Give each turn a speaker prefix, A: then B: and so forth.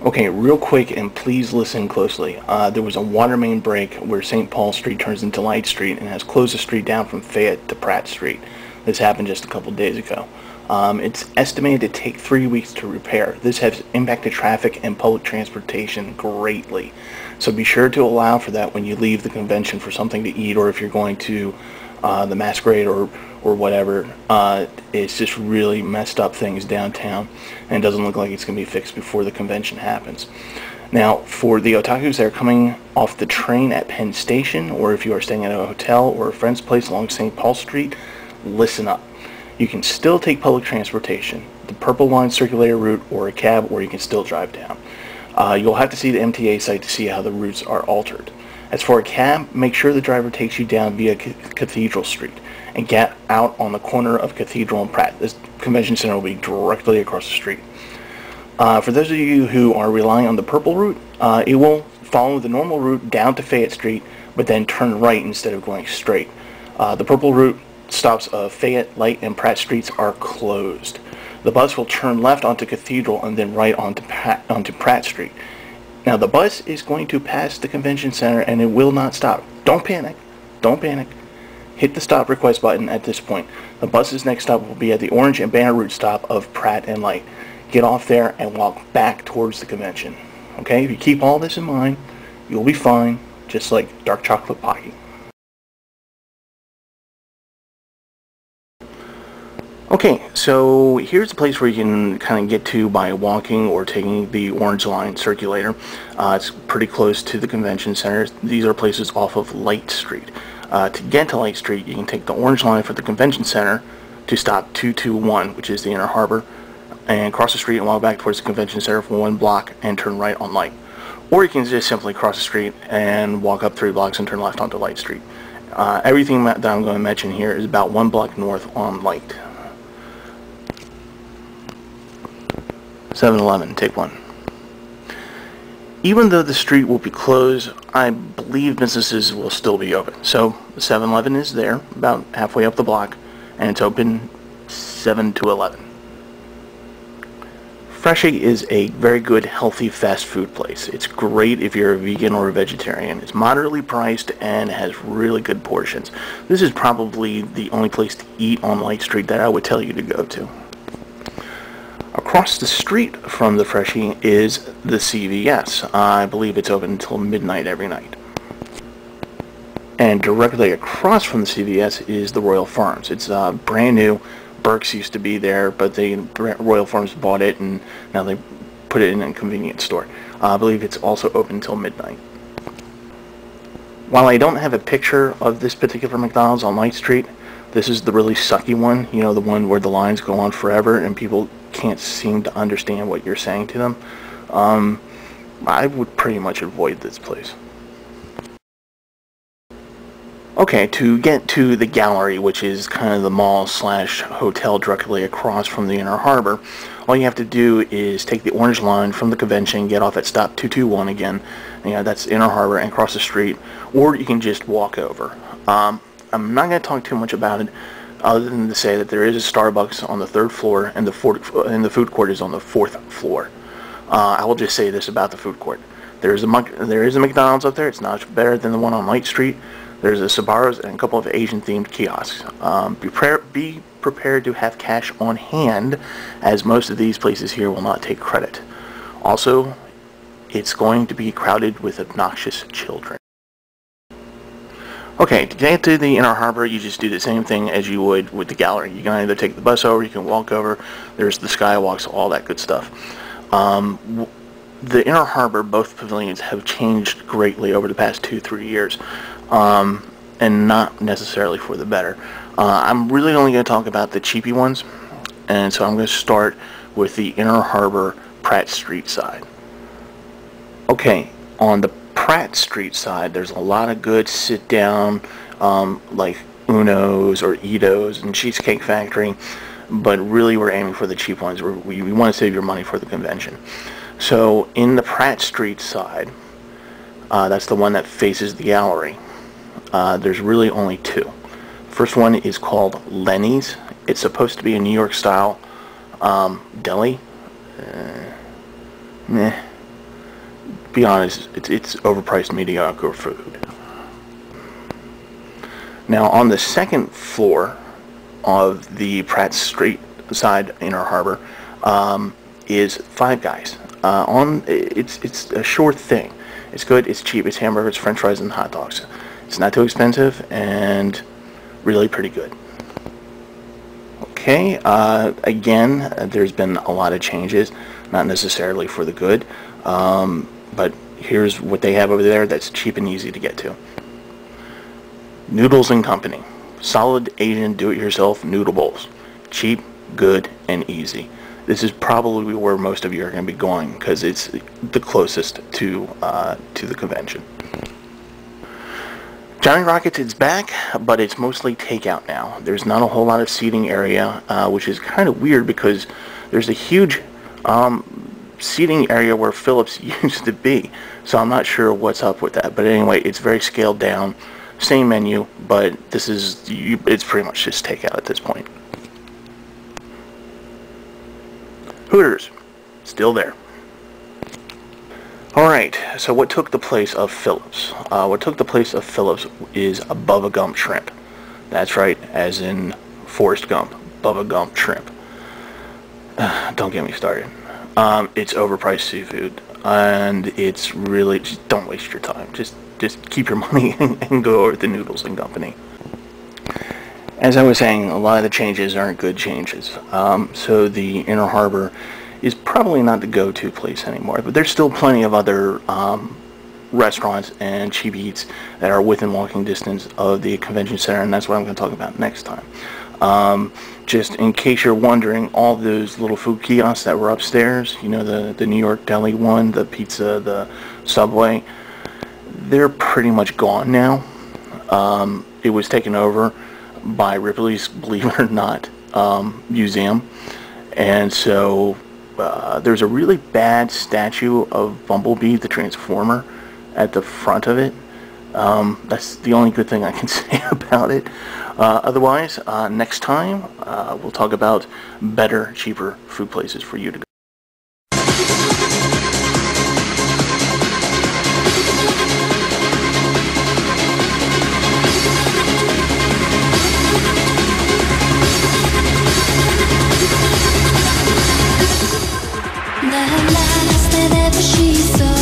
A: Okay, real quick, and please listen closely. There was a water main break where St. Paul Street turns into Light Street and has closed the street down from Fayette to Pratt Street. This happened just a couple days ago. It's estimated to take 3 weeks to repair. This has impacted traffic and public transportation greatly. So be sure to allow for that when you leave the convention for something to eat, or if you're going to the masquerade or whatever. It's just really messed up things downtown, and it doesn't look like it's going to be fixed before the convention happens. Now, for the otakus that are coming off the train at Penn Station, or if you are staying at a hotel or a friend's place along St. Paul Street, listen up. You can still take public transportation, the Purple Line circulator route, or a cab, or you can still drive down. You'll have to see the MTA site to see how the routes are altered. As for a cab, make sure the driver takes you down via Cathedral Street and get out on the corner of Cathedral and Pratt. This convention center will be directly across the street. For those of you who are relying on the purple route, it will follow the normal route down to Fayette Street, but then turn right instead of going straight. The purple route stops of Fayette, Light, and Pratt Streets are closed. The bus will turn left onto Cathedral and then right onto Pratt Street. Now the bus is going to pass the convention center and it will not stop. Don't panic. Don't panic. Hit the stop request button at this point. The bus's next stop will be at the Orange and Banner Route stop of Pratt and Light. Get off there and walk back towards the convention. Okay? If you keep all this in mind, you'll be fine, just like dark chocolate pie. Okay, so here's a place where you can kind of get to by walking or taking the Orange Line circulator. It's pretty close to the convention center. These are places off of Light Street. To get to Light Street, you can take the Orange Line for the convention center to stop 221, which is the Inner Harbor, and cross the street and walk back towards the convention center for 1 block and turn right on Light. Or you can just simply cross the street and walk up 3 blocks and turn left onto Light Street. Everything that I'm going to mention here is about 1 block north on Light. 7-Eleven, take 1. Even though the street will be closed, I believe businesses will still be open. So the 7-Eleven is there, about halfway up the block, and it's open 7 to 11. Freshie is a very good, healthy fast food place. It's great if you're a vegan or a vegetarian. It's moderately priced and has really good portions. This is probably the only place to eat on Light Street that I would tell you to go to. Across the street from the Freshie is the CVS. I believe it's open until midnight every night. And directly across from the CVS is the Royal Farms. It's brand new. Burke's used to be there, but Royal Farms bought it, and now they put it in a convenience store. I believe it's also open until midnight. While I don't have a picture of this particular McDonald's on Light Street, this is the really sucky one, you know, the one where the lines go on forever and people can't seem to understand what you're saying to them. I would pretty much avoid this place. Okay, to get to the gallery, which is kind of the mall slash hotel directly across from the Inner Harbor, all you have to do is take the Orange Line from the convention, get off at stop 221 again, that's Inner Harbor, and cross the street, or you can just walk over. I'm not going to talk too much about it, other than to say that there is a Starbucks on the 3rd floor, and the food court is on the 4th floor. I will just say this about the food court. There is a McDonald's up there. It's not better than the one on Light Street. There's a Sbarro's and a couple of Asian-themed kiosks. Be prepared to have cash on hand, as most of these places here will not take credit. Also, it's going to be crowded with obnoxious children. Okay, to get to the Inner Harbor, you just do the same thing as you would with the gallery. You can either take the bus over, you can walk over, there's the skywalks, all that good stuff. The Inner Harbor, both pavilions, have changed greatly over the past 2-3 years, and not necessarily for the better. I'm really only going to talk about the cheapy ones, and so I'm going to start with the Inner Harbor Pratt Street side. Okay, on the Pratt Street side, there's a lot of good sit-down, like Uno's or Ito's and Cheesecake Factory, but really we're aiming for the cheap ones. We want to save your money for the convention. So in the Pratt Street side, that's the one that faces the gallery. There's really only 2. First one is called Lenny's. It's supposed to be a New York style deli. Meh. be honest, it's overpriced, mediocre food. Now, on the second floor of the Pratt Street side Inner Harbor is Five Guys. It's a sure thing. It's good, it's cheap, it's hamburgers, french fries, and hot dogs. It's not too expensive, and really pretty good. Okay, again, there's been a lot of changes, not necessarily for the good, but here's what they have over there that's cheap and easy to get to. Noodles and Company. Solid Asian do-it-yourself noodle bowls. Cheap, good, and easy. This is probably where most of you are going to be going because it's the closest to the convention. Johnny Rockets is back, but it's mostly takeout now. There's not a whole lot of seating area, which is kind of weird because there's a huge seating area where Phillips used to be. So I'm not sure what's up with that. But anyway, it's very scaled down. Same menu, but it's pretty much just takeout at this point. Hooters, still there. Alright, so what took the place of Phillips? What took the place of Phillips is a Bubba Gump shrimp. That's right, as in Forrest Gump, Bubba Gump shrimp. Don't get me started. It's overpriced seafood, and it's really, just don't waste your time. Just keep your money and go over to Noodles and Company. As I was saying, a lot of the changes aren't good changes. So the Inner Harbor is probably not the go-to place anymore, but there's still plenty of other restaurants and cheap eats that are within walking distance of the convention center, and that's what I'm going to talk about next time. Just in case you're wondering, all those little food kiosks that were upstairs, you know, the New York Deli one, the pizza, the Subway, they're pretty much gone now. It was taken over by Ripley's, believe it or not, museum, and so there's a really bad statue of Bumblebee, the Transformer, at the front of it. That's the only good thing I can say about it. Otherwise, next time, we'll talk about better, cheaper food places for you to go.
B: 날 알았을 때 내부 시선